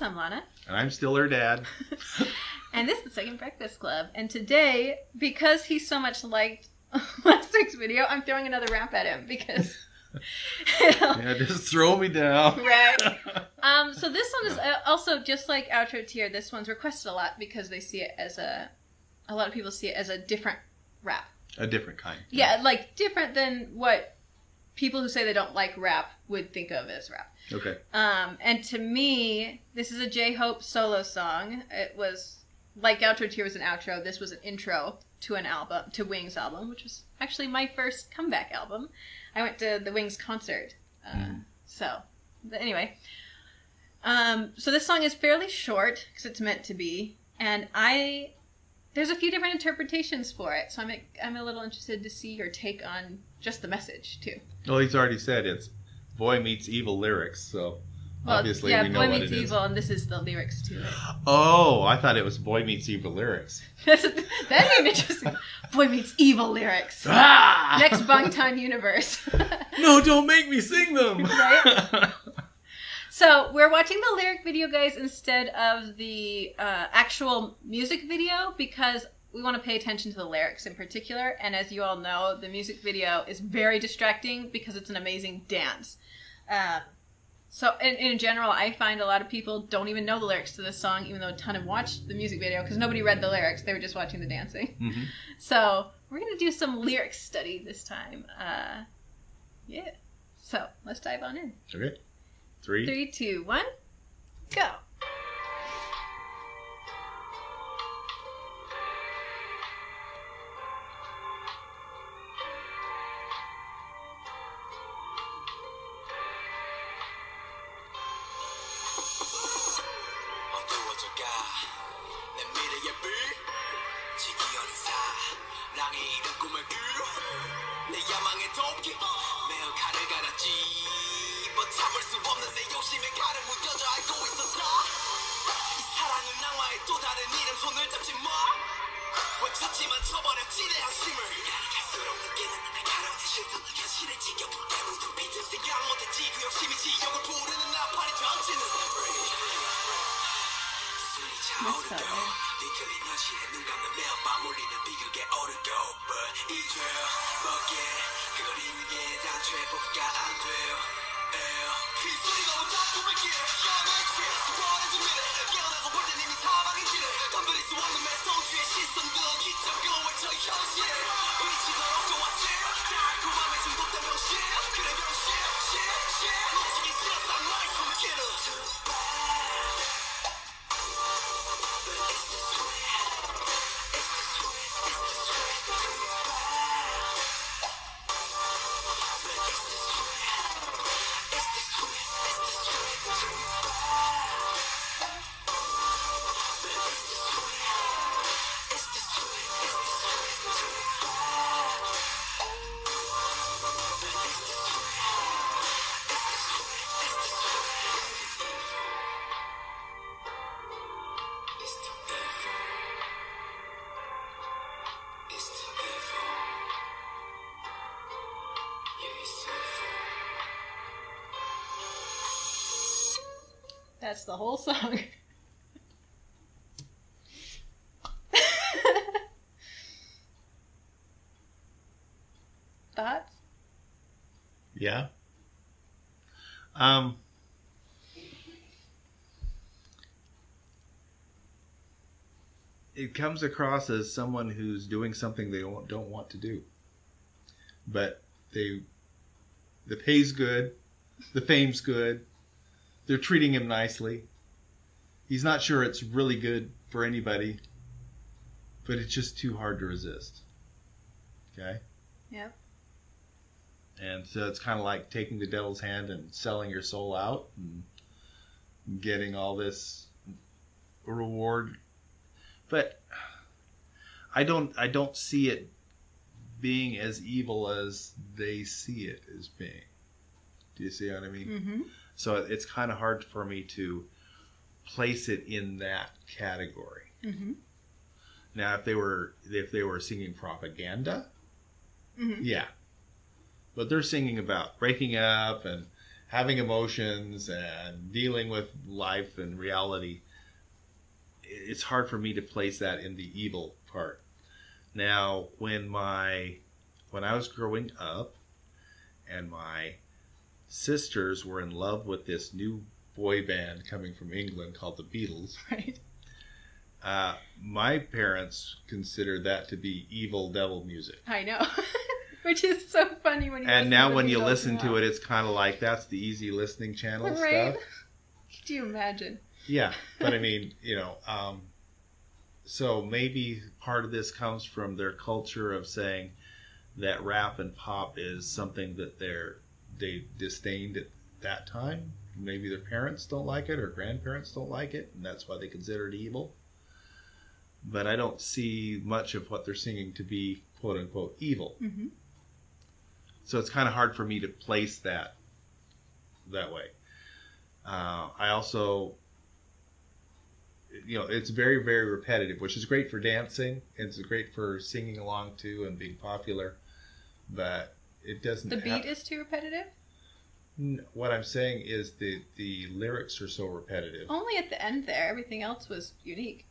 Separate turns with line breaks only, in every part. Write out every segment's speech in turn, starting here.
Breakfast. I'm Lana.
And I'm still her dad.
And this is the Second Breakfast Club. And today, because he so much liked last week's video, I'm throwing another rap at him because...
Yeah, just throw me down.
Right. So this one is also, just like Outro Tier, this one's requested a lot because they see it as a lot of people see it as a different rap.
A different kind.
Yeah, like different than what people who say they don't like rap would think of as rap.
Okay.
And to me, this is a J-Hope solo song. It was, like Outro Tier was an outro, this was an intro to an album, to Wings' album, which was actually my first comeback album. I went to the Wings concert. But anyway. So this song is fairly short, because it's meant to be. And there's a few different interpretations for it. So I'm a little interested to see your take on just the message, too.
Well, he's already said it's Boy Meets Evil lyrics, so obviously we know what it is.
Boy Meets Evil, and this is the lyrics to it.
Oh, I thought it was Boy Meets Evil lyrics.
That'd be interesting. Boy Meets Evil lyrics.
Ah!
Next Bangtan universe.
No, don't make me sing them.
Right? So we're watching the lyric video, guys, instead of the actual music video because we want to pay attention to the lyrics in particular. And as you all know, the music video is very distracting because it's an amazing dance. So in general, I find a lot of people don't even know the lyrics to this song, even though a ton have watched the music video, because nobody read the lyrics. They were just watching the dancing. Mm-hmm. So we're going to do some lyrics study this time. Yeah. So let's dive on in.
Okay. 3,
2, 1, go. That's the whole song. Thoughts?
Yeah. It comes across as someone who's doing something they don't want to do. But the pay's good, the fame's good, they're treating him nicely. He's not sure it's really good for anybody, but it's just too hard to resist. Okay?
Yep.
And so it's kind of like taking the devil's hand and selling your soul out and getting all this reward. But I don't see it being as evil as they see it as being. Do you see what I mean? Mm-hmm. So it's kind of hard for me to place it in that category. Mm-hmm. Now, if they were singing propaganda, mm-hmm. yeah. But they're singing about breaking up and having emotions and dealing with life and reality, it's hard for me to place that in the evil part. Now, when I was growing up and my sisters were in love with this new boy band coming from England called the Beatles,
Right.
My parents considered that to be evil devil music.
I know. Which is so funny when you
And
listen
now
to
when you
Beatles
listen
now.
to it, it's kind of like that's the easy listening channel
Right?
stuff.
Could you imagine?
Yeah, but I mean, so maybe part of this comes from their culture of saying that rap and pop is something that they disdained at that time. Maybe their parents don't like it or grandparents don't like it, and that's why they consider it evil. But I don't see much of what they're singing to be quote unquote evil.
Mm-hmm.
So it's kind of hard for me to place that way. I also, it's very, very repetitive, which is great for dancing. It's great for singing along to and being popular. But it doesn't.
The beat is too repetitive?
What I'm saying is the lyrics are so repetitive.
Only at the end there. Everything else was unique.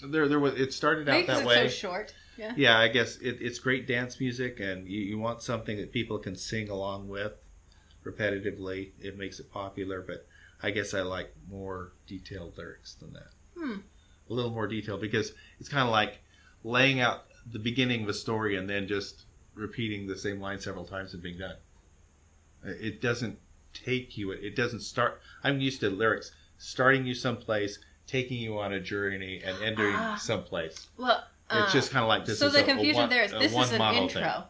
There was. It started out
Maybe
that
because
way.
it's so short. Yeah.
Yeah, I guess it's great dance music, and you want something that people can sing along with repetitively. It makes it popular, but I guess I like more detailed lyrics than that. A little more detail, because it's kind of like laying out the beginning of a story and then just repeating the same line several times and being done. It doesn't take you. It doesn't start. I'm used to lyrics starting you someplace, taking you on a journey, and ending someplace.
Well,
it's just kind of like this.
So
is
the confusion there is
this
is an intro.
Thing.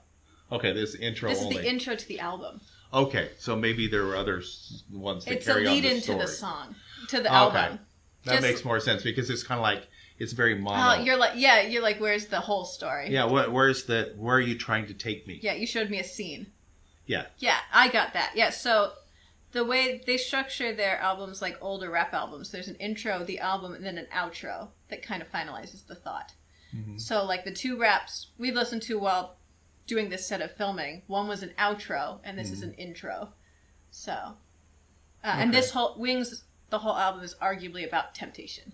Okay, this is intro
This
only.
is the intro to the album.
Okay, so maybe there were other ones that carry on the story.
It's a lead into the song, to the album.
That makes more sense, because it's kind of like it's very mono.
You're like, where's the whole story?
Yeah, where are you trying to take me?
Yeah, you showed me a scene.
Yeah.
Yeah, I got that. Yeah, so the way they structure their albums, like older rap albums, there's an intro, the album, and then an outro that kind of finalizes the thought. Mm-hmm. So like the two raps we listened to while doing this set of filming, one was an outro, and this is an intro. So, and this whole Wings, the whole album is arguably about temptation.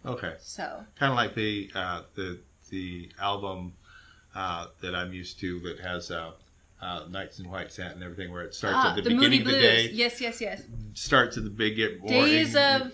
Okay. So
kind of like the album that I'm used to that has Nights in White Satin and everything, where it starts at the beginning of the day.
Yes.
Starts at the big
Days of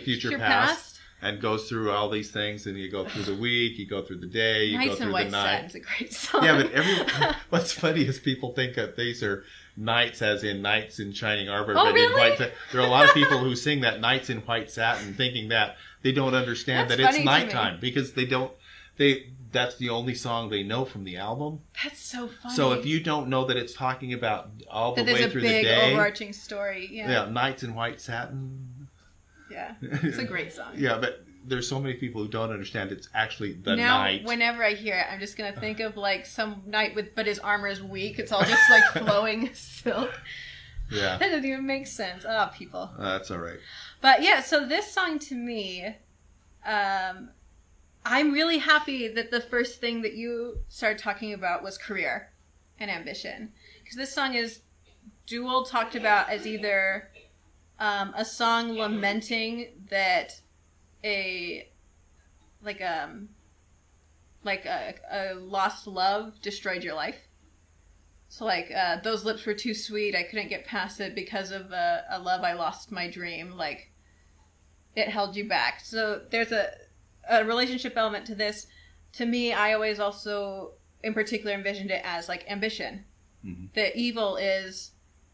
Future Past. And goes through all these things, and you go through the week, you go through the day, you go through the night. Nights in White
Satin's a great song.
Yeah, but what's funny is people think that these are nights as in nights in shining armor.
Oh, really?
There are a lot of people who sing that Nights in White Satin thinking that they don't understand that it's nighttime, because that's the only song they know from the album.
That's so funny.
So if you don't know that it's talking about all the way through the day.
There's a big overarching story.
Yeah, Nights in White Satin.
Yeah, it's a great song.
Yeah, but there's so many people who don't understand it's actually the night.
Now, whenever I hear it, I'm just going to think of like some night but his armor is weak. It's all just like flowing silk. Yeah. That doesn't even make sense. Oh, people.
That's all right.
But yeah, so this song to me, I'm really happy that the first thing that you started talking about was career and ambition. Because this song is Dual talked about as either a song lamenting that a lost love destroyed your life. So like those lips were too sweet, I couldn't get past it because of a love I lost my dream. Like it held you back. So there's a relationship element to this. To me, I always also in particular envisioned it as like ambition. Mm-hmm. The evil is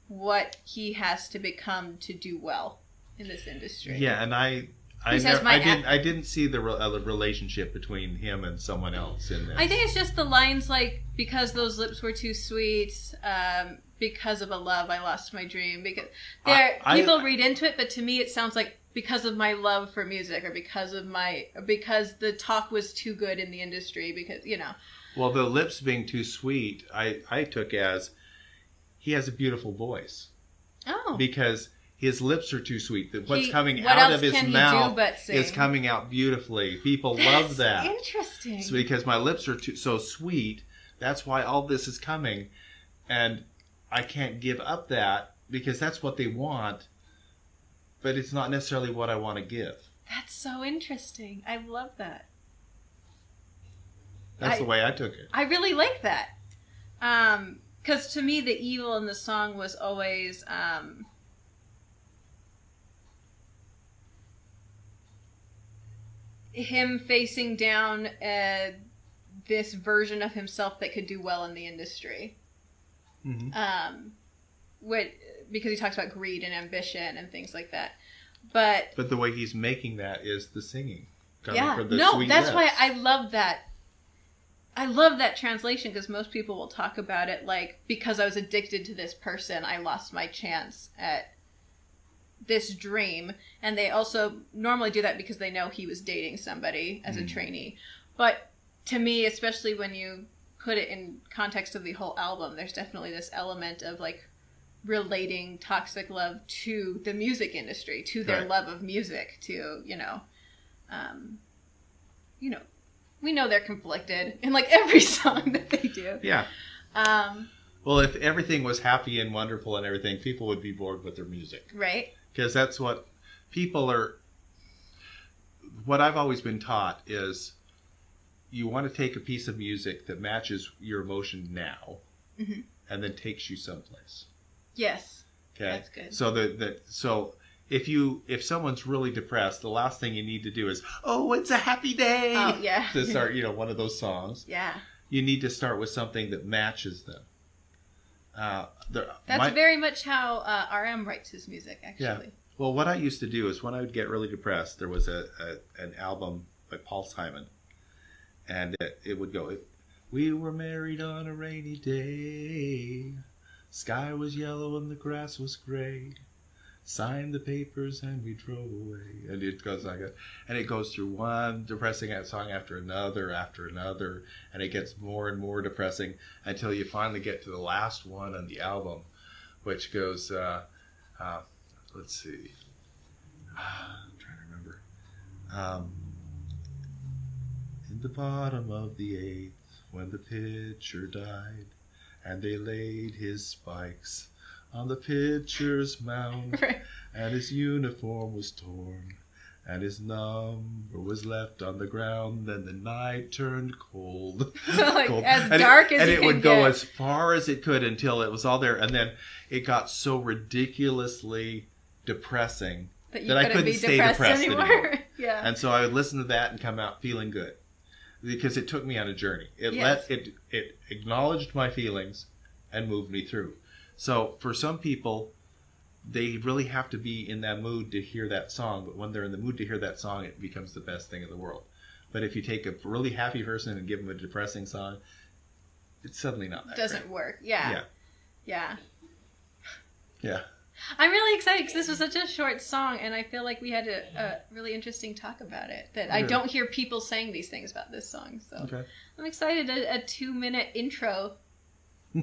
what he has to become to do well in this industry.
Yeah, and I didn't see the relationship between him and someone else in this.
I think it's just the lines like, because those lips were too sweet, because of a love I lost my dream. Because people read into it, but to me it sounds like because of my love for music, or because the talk was too good in the industry, because
Well, the lips being too sweet, I took as he has a beautiful voice. Oh. Because his lips are too sweet. What's coming out of his mouth is coming out beautifully. People love that.
Interesting.
It's because my lips are so sweet. That's why all this is coming. And I can't give up that because that's what they want, but it's not necessarily what I want to give.
That's so interesting. I love that.
That's the way I took it.
I really like that. Because to me, the evil in the song was always him facing down this version of himself that could do well in the industry. Mm-hmm. Because he talks about greed and ambition and things like that. But
the way he's making that is the singing.
Yeah, that's why I love that. I love that translation because most people will talk about it like, because I was addicted to this person, I lost my chance at this dream. And they also normally do that because they know he was dating somebody as a trainee. But to me, especially when you put it in context of the whole album, there's definitely this element of like relating toxic love to the music industry, to their love of music, to, we know they're conflicted in like every song that they do.
Yeah. Well, if everything was happy and wonderful and everything, people would be bored with their music.
Right.
Because that's what people are... What I've always been taught is you want to take a piece of music that matches your emotion now and then takes you someplace.
Yes.
Okay.
That's good.
So if someone's really depressed, the last thing you need to do is, oh, it's a happy day.
Oh, yeah.
To start, one of those songs.
Yeah.
You need to start with something that matches them.
That's very much how RM writes his music, actually.
Yeah. Well, what I used to do is when I would get really depressed, there was an album by Paul Simon, and it would go, we were married on a rainy day, sky was yellow and the grass was gray, signed the papers and we drove away. And it goes like that. And it goes through one depressing song after another, and it gets more and more depressing until you finally get to the last one on the album, which goes, let's see. I'm trying to remember. In the bottom of the 8th, when the pitcher died, and they laid his spikes on the pitcher's mound,
right.
And his uniform was torn, and his number was left on the ground, then the night turned cold.
So like
cold.
As dark as
and
you
it
can
would go
get.
as far as it could until it was all there, and then it got so ridiculously depressing that I couldn't stay depressed anymore.
Yeah.
And so I would listen to that and come out feeling good, because it took me on a journey. It acknowledged my feelings and moved me through. So for some people, they really have to be in that mood to hear that song. But when they're in the mood to hear that song, it becomes the best thing in the world. But if you take a really happy person and give them a depressing song, it's suddenly not that
doesn't
great.
work. Yeah.
Yeah.
I'm really excited because this was such a short song, and I feel like we had a really interesting talk about it. That I don't hear people saying these things about this song. So I'm excited. A 2-minute intro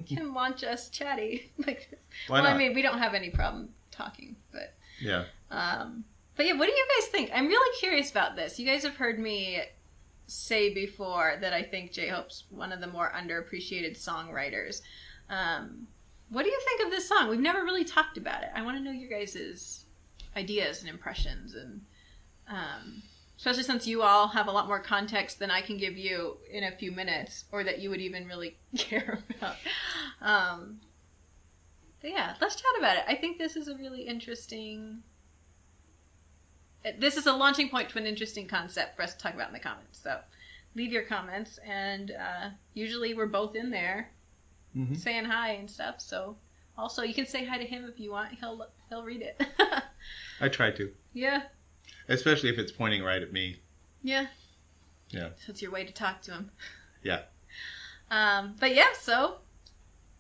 can launch us chatty like this.
Why not?
I mean, we don't have any problem talking, but
yeah.
But yeah, what do you guys think? I'm really curious about this. You guys have heard me say before that I think J-Hope's one of the more underappreciated songwriters. What do you think of this song? We've never really talked about it. I want to know your guys' ideas and impressions, and especially since you all have a lot more context than I can give you in a few minutes, or that you would even really care about. But yeah, let's chat about it. I think this is a really interesting... This is a launching point to an interesting concept for us to talk about in the comments. So leave your comments, and usually we're both in there saying hi and stuff. So also you can say hi to him if you want. He'll read it.
I try to.
Yeah.
Especially if it's pointing right at me.
Yeah.
Yeah.
So it's your way to talk to him.
Yeah.
But yeah, so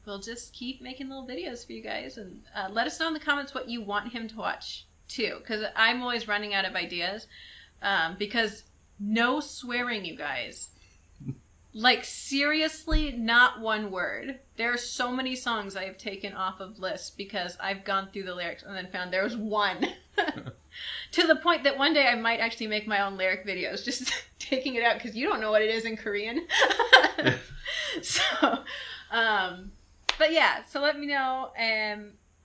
we'll just keep making little videos for you guys, and let us know in the comments what you want him to watch too, because I'm always running out of ideas, because no swearing, you guys. Like, seriously, not one word. There are so many songs I have taken off of lists because I've gone through the lyrics and then found there was one. To the point that one day I might actually make my own lyric videos, just taking it out, because you don't know what it is in Korean. So, But yeah, so let me know.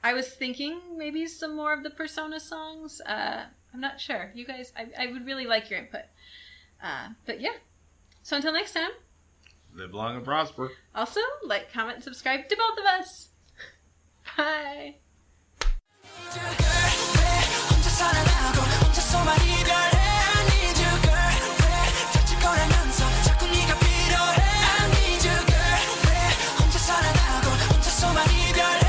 I was thinking maybe some more of the Persona songs. I'm not sure. You guys, I would really like your input. But yeah. So until next time.
Live long and prosper.
Also, like, comment, and subscribe to both of us. Bye.
I need you, girl. 왜 혼자 살아가고 혼자 소만 이별해.